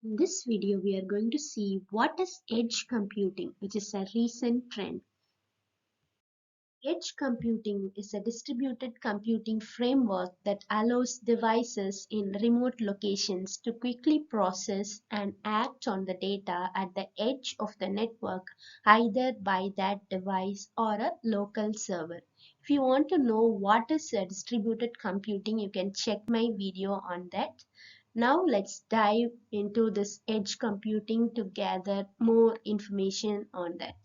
In this video, we are going to see what is edge computing, which is a recent trend. Edge computing is a distributed computing framework that allows devices in remote locations to quickly process and act on the data at the edge of the network, either by that device or a local server. If you want to know what is a distributed computing, you can check my video on that. Now let's dive into this edge computing to gather more information on that.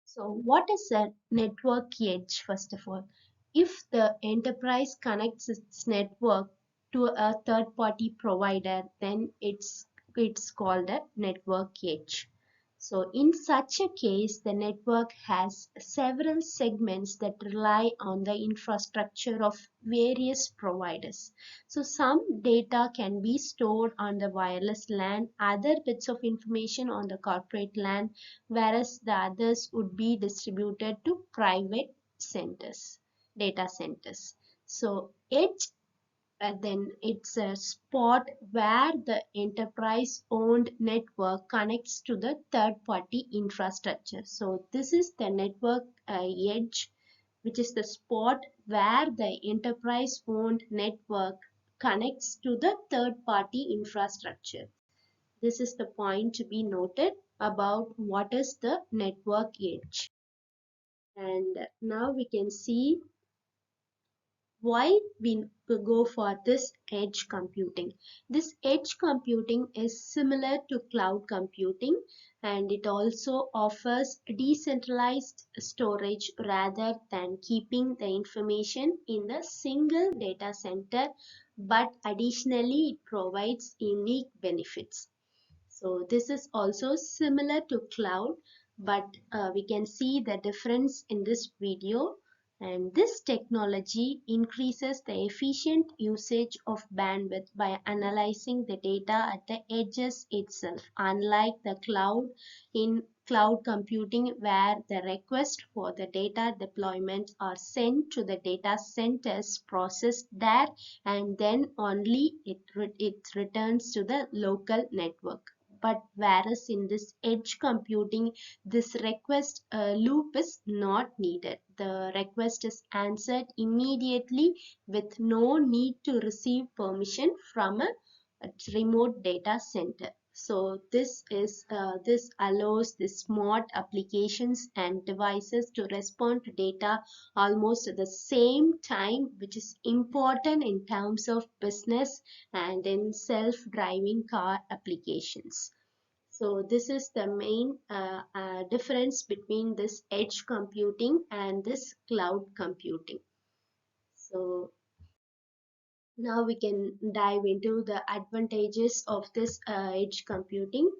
So what is a network edge first of all? If the enterprise connects its network to a third party provider, then it's called a network edge. So in such a case, the network has several segments that rely on the infrastructure of various providers. So some data can be stored on the wireless LAN, other bits of information on the corporate LAN, whereas the others would be distributed to private centers, data centers. So edge then it's a spot where the enterprise owned network connects to the third party infrastructure. So this is the network edge, which is the spot where the enterprise owned network connects to the third party infrastructure. This is the point to be noted about what is the network edge. And now we can see why we go for this edge computing. This edge computing is similar to cloud computing, and it also offers decentralized storage rather than keeping the information in the single data center, but additionally it provides unique benefits. So this is also similar to cloud, but we can see the difference in this video. And this technology increases the efficient usage of bandwidth by analyzing the data at the edges itself, unlike the cloud. In cloud computing, where the request for the data deployments are sent to the data centers, processed there, and then only it returns to the local network. But whereas in this edge computing, this request loop is not needed. The request is answered immediately with no need to receive permission from a remote data center. So this allows the smart applications and devices to respond to data almost at the same time, which is important in terms of business and in self-driving car applications. So this is the main difference between this edge computing and this cloud computing. So now we can dive into the advantages of this edge computing.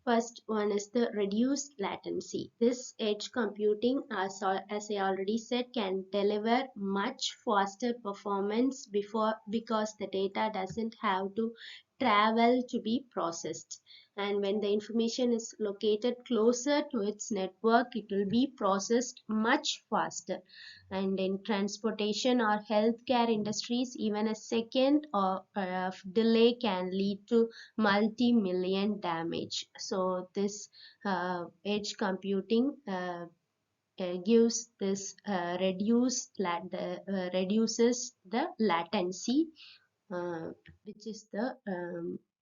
First one is the reduced latency. This edge computing, as I already said, can deliver much faster performance because the data doesn't have to travel to be processed. And when the information is located closer to its network, it will be processed much faster. And in transportation or healthcare industries, even a second of delay can lead to multi-million damage. So this edge computing gives this reduces the latency, uh, which is the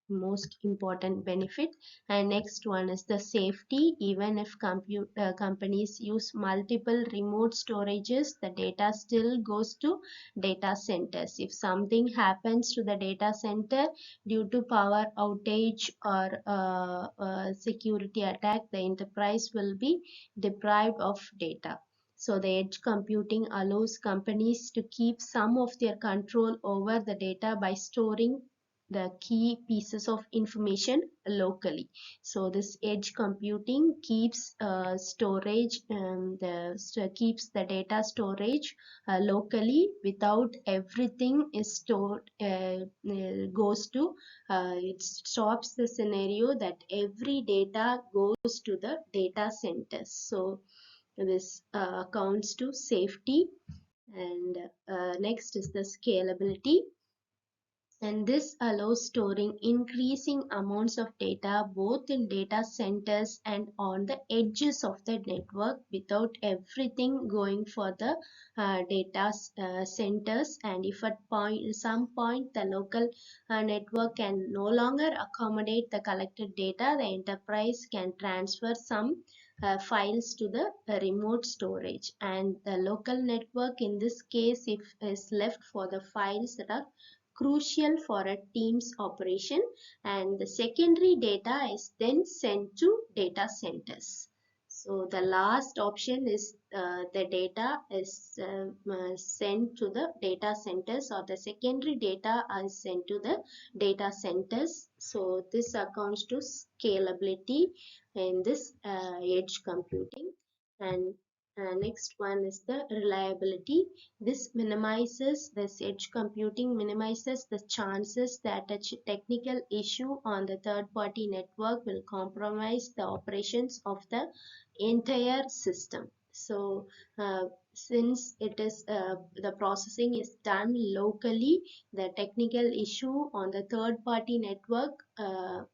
most important benefit. And next one is the safety. Even if companies use multiple remote storages, the data still goes to data centers. If something happens to the data center due to power outage or security attack, the enterprise will be deprived of data. So the edge computing allows companies to keep some of their control over the data by storing the key pieces of information locally. So this edge computing keeps keeps the data storage locally without everything is stored goes to it stops the scenario that every data goes to the data centers. So this accounts to safety. And next is the scalability. and this allows storing increasing amounts of data both in data centers and on the edges of the network without everything going for the data centers. And if at some point the local network can no longer accommodate the collected data, the enterprise can transfer some files to the remote storage, and the local network in this case if is left for the files that are crucial for a team's operation, and the secondary data is then sent to data centers. So the last option is the data is sent to the data centers, or the secondary data is sent to the data centers. So this accounts to scalability in this edge computing. And next one is the reliability. This minimizes, this edge computing minimizes the chances that a technical issue on the third-party network will compromise the operations of the entire system. So since it is the processing is done locally, the technical issue on the third-party network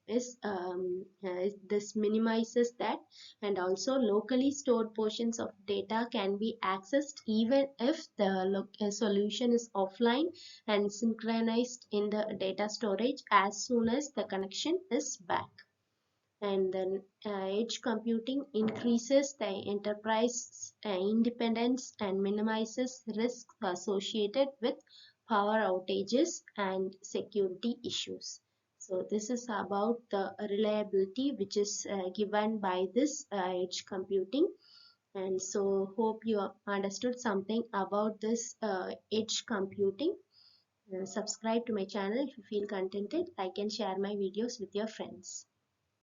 this minimizes that, and also locally stored portions of data can be accessed even if the solution is offline and synchronized in the data storage as soon as the connection is back. And then edge computing increases the enterprise independence and minimizes risks associated with power outages and security issues. So this is about the reliability which is given by this edge computing. And so hope you understood something about this edge computing. Subscribe to my channel if you feel contented. Like and share my videos with your friends.